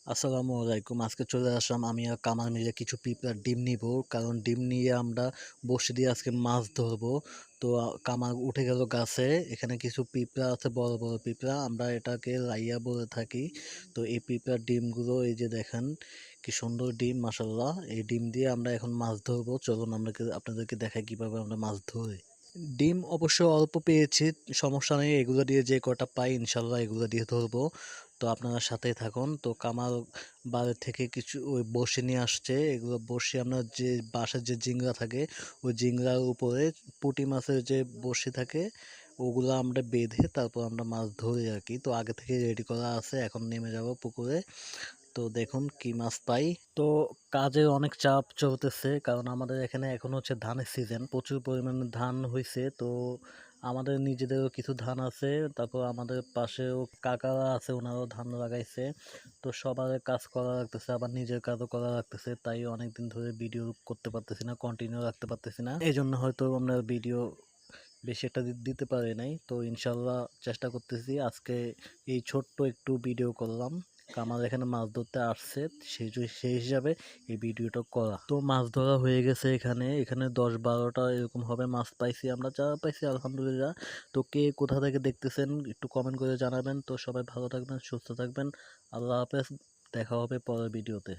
আসসালামু আলাইকুম। আজকে চলে আসলাম আমি আর কামাল মিলে কিছু পিঁপড়ার ডিম নিব। কারণ ডিম নিয়ে আমরা বড়শি দিয়ে আজকে মাছ ধরবো। তো কামাল উঠে গেল গাছে। এখানে কিছু পিঁপড়া আছে, বড় বড় পিঁপড়া, আমরা এটাকে লাইয়া বলে থাকি। তো এই পিঁপড়ার ডিমগুলো এই যে দেখেন, কি সুন্দর ডিম, মাশাল্লাহ। এই ডিম দিয়ে আমরা এখন মাছ ধরবো। চলুন আমরা আপনাদেরকে দেখাই কিভাবে আমরা মাছ ধরি। ডিম অবশ্য অল্প পেয়েছি, সমস্যা নেই, এগুলো দিয়ে যে কটা পাই ইনশাল্লাহ এগুলো দিয়ে ধরবো। তো আপনারা সাথেই থাকুন। তো কামাল বাজার থেকে কিছু ওই বড়শি নিয়ে আসছে। এগুলো বড়শি আমরা যে বাসার যে জিংড়া থাকে, ওই জিংড়ার উপরে পুঁটি মাছের যে বড়শি থাকে, ওগুলো আমরা বেঁধে তারপর আমরা মাছ ধরি আর কি। তো আগে থেকে রেডি করা আছে, এখন নেমে যাব পুকুরে। তো দেখুন কি মাছ পাই। তো কাজের অনেক চাপ চলতেছে, কারণ আমাদের এখানে এখন হচ্ছে ধানের সিজন, প্রচুর পরিমাণে ধান হয়েছে। তো আমাদের নিজেদেরও কিছু ধান আছে, তারপর আমাদের পাশেও কাকারা আছে, ওনারাও ধান লাগাইছে। তো সবার কাজ করা লাগতেছে, আবার নিজের কাজও করা লাগতেছে, তাই অনেকদিন ধরে ভিডিও করতে পারতেছি না, কন্টিনিউ রাখতে পারতেছি না। এই জন্য হয়তো আমরা ভিডিও বেশি একটা দিতে পারি নাই। তো ইনশাল্লাহ চেষ্টা করতেছি। আজকে এই ছোট্ট একটু ভিডিও করলাম, কামাল এখানে মাছ ধরতে আসছে, সেই হিসাবে এই ভিডিওটা করা। তো মাছ ধরা হয়ে গেছে, এখানে এখানে 10-12টা এরকম হবে মাছ পাইছি আমরা, যা পাইছি আলহামদুলিল্লাহ। তো কে কোথা থেকে দেখতেছেন একটু কমেন্ট করে জানাবেন। তো সবাই ভালো থাকবেন, সুস্থ থাকবেন। আল্লাহ হাফেজ, দেখা হবে পরের ভিডিওতে।